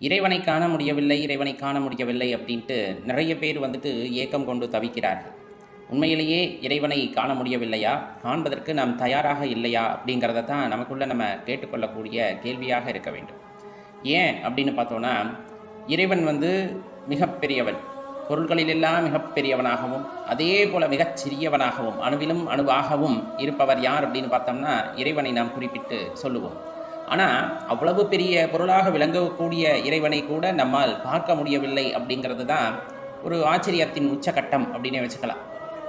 இறைவனை காண முடியவில்லை, இறைவனை காண முடியவில்லை அப்படின்ட்டு நிறைய பேர் ஏக்கம் கொண்டு தவிக்கிறார்கள். உண்மையிலேயே இறைவனை காண முடியவில்லையா? காண்பதற்கு நாம் தயாராக இல்லையா? அப்படிங்கிறத தான் நமக்குள்ள நம்ம கேட்டுக்கொள்ளக்கூடிய கேள்வியாக இருக்க வேண்டும். ஏன் அப்படின்னு பார்த்தோன்னா, இறைவன் மிகப்பெரியவன். பொருள்களிலெல்லாம் மிகப்பெரியவனாகவும், அதே போல் மிகச் சிறியவனாகவும், அணுவிலும் அணுவாகவும் இருப்பவர் யார் அப்படின்னு பார்த்தோம்னா, இறைவனை நாம் குறிப்பிட்டு சொல்லுவோம். ஆனால் அவ்வளவு பெரிய பொருளாக விளங்கக்கூடிய இறைவனை கூட நம்மால் பார்க்க முடியவில்லை அப்படிங்கிறது தான் ஒரு ஆச்சரியத்தின் உச்சகட்டம் அப்படின்னே வச்சுக்கலாம்.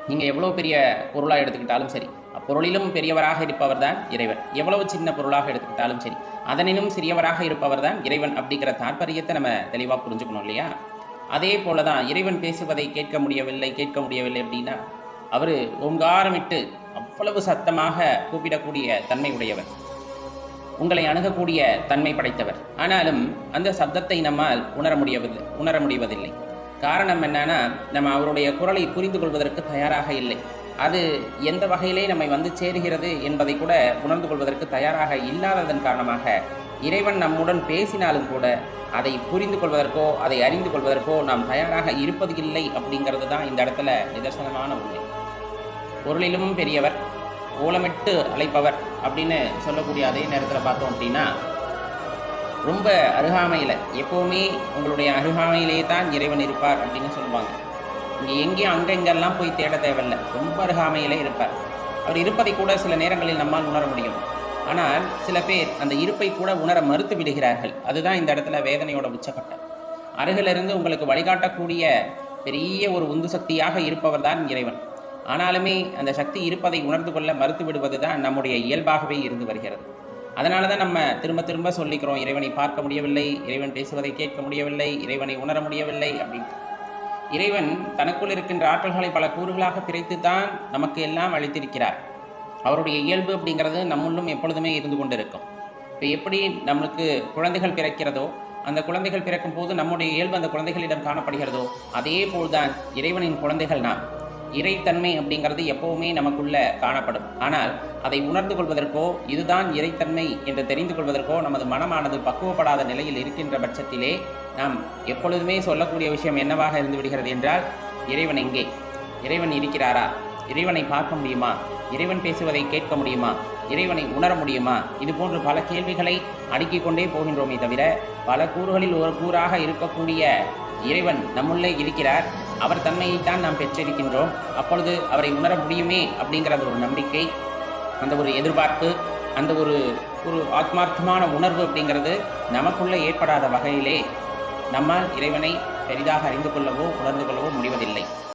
நீங்கள் எவ்வளோ பெரிய பொருளாக எடுத்துக்கிட்டாலும் சரி, அப்பொருளிலும் பெரியவராக இருப்பவர் தான் இறைவன். எவ்வளவு சின்ன பொருளாக எடுத்துக்கிட்டாலும் சரி, அதனினும் சிறியவராக இருப்பவர் தான் இறைவன் அப்படிங்கிற தாற்பயத்தை நம்ம தெளிவாக புரிஞ்சுக்கணும் இல்லையா? அதே போல தான் இறைவன் பேசுவதை கேட்க முடியவில்லை அப்படின்னா, அவர் ஓங்காரமிட்டு அவ்வளவு சத்தமாக கூப்பிடக்கூடிய தன்மை உடையவர், உங்களை அணுகக்கூடிய தன்மை படைத்தவர். ஆனாலும் அந்த சப்தத்தை நம்மால் உணர முடிவதில்லை. காரணம் என்னன்னா, நம்ம அவருடைய குரலை புரிந்து கொள்வதற்கு தயாராக இல்லை. அது எந்த வகையிலே நம்மை சேருகிறது என்பதை கூட உணர்ந்து கொள்வதற்கு தயாராக இல்லாததன் காரணமாக இறைவன் நம்முடன் பேசினாலும் கூட அதை புரிந்து கொள்வதற்கோ அதை அறிந்து கொள்வதற்கோ நாம் தயாராக இருப்பது இல்லை அப்படிங்கிறது தான் இந்த இடத்துல நிதர்சனமான உண்மை. பொருளிலும் பெரியவர், ஓலமிட்டு அழைப்பவர் அப்படின்னு சொல்லக்கூடிய அதே நேரத்தில் பார்த்தோம் அப்படின்னா, ரொம்ப அருகாமையில், எப்போவுமே உங்களுடைய அருகாமையிலே தான் இறைவன் இருப்பார் அப்படின்னு சொல்லுவாங்க. இங்கே எங்கேயும் அங்கெங்கெல்லாம் போய் தேட தேவையில்லை, ரொம்ப அருகாமையிலே இருப்பார். அவர் இருப்பதை கூட சில நேரங்களில் நம்மால் உணர முடியும். ஆனால் சில பேர் அந்த இருப்பை கூட உணர மறுத்து விடுகிறார்கள். அதுதான் இந்த இடத்துல வேதனையோட உச்சக்கட்டம். அருகிலிருந்து உங்களுக்கு வழிகாட்டக்கூடிய பெரிய ஒரு உந்து சக்தியாக இருப்பவர் தான் இறைவன். ஆனாலுமே அந்த சக்தி இருப்பதை உணர்ந்து கொள்ள மறுத்து விடுவது தான் நம்முடைய இயல்பாகவே இருந்து வருகிறது. அதனால தான் நம்ம திரும்ப திரும்ப சொல்லிக்கிறோம், இறைவனை பார்க்க முடியவில்லை, இறைவன் பேசுவதை கேட்க முடியவில்லை, இறைவனை உணர முடியவில்லை அப்படின்ட்டு. இறைவன் தனக்குள் இருக்கின்ற ஆற்றல்களை பல கூறுகளாக பிரித்து தான் நமக்கு எல்லாம் அளித்திருக்கிறார். அவருடைய இயல்பு அப்படிங்கிறது நம்முள்ளும் எப்பொழுதுமே இருந்து கொண்டு இருக்கும். இப்போ எப்படி நம்மளுக்கு குழந்தைகள் பிறக்கிறதோ, அந்த குழந்தைகள் பிறக்கும் போது நம்முடைய இயல்பு அந்த குழந்தைகளிடம் காணப்படுகிறதோ, அதே போல்தான் இறைவனின் குழந்தைகள் நாம். இறைத்தன்மை அப்படிங்கிறது எப்போவுமே நமக்குள்ள காணப்படும். ஆனால் அதை உணர்ந்து கொள்வதற்கோ, இதுதான் இறைத்தன்மை என்று தெரிந்து கொள்வதற்கோ நமது மனமானது பக்குவப்படாத நிலையில் இருக்கின்ற பட்சத்திலே நாம் எப்பொழுதுமே சொல்லக்கூடிய விஷயம் என்னவாக இருந்து விடுகிறது என்றால், இறைவன் எங்கே? இறைவன் இருக்கிறாரா? இறைவனை பார்க்க முடியுமா? இறைவன் பேசுவதை கேட்க முடியுமா? இறைவனை உணர முடியுமா? இது போன்ற பல கேள்விகளை அடுக்கிக் கொண்டே போகின்றோமே தவிர, பல கூறுகளில் ஒரு கூறாக இருக்கக்கூடிய இறைவன் நம்முள்ளே இருக்கிறார், அவர் தன்மையைத்தான் நாம் பெற்றிருக்கின்றோம். அப்பொழுது அவரை உணர முடியுமே அப்படிங்கிற ஒரு நம்பிக்கை, அந்த ஒரு எதிர்பார்ப்பு, அந்த ஒரு ஆத்மார்த்தமான உணர்வு அப்படிங்கிறது நமக்குள்ளே ஏற்படாத வகையிலே நம்மால் இறைவனை பெரிதாக அறிந்து கொள்ளவோ உணர்ந்து கொள்ளவோ முடிவதில்லை.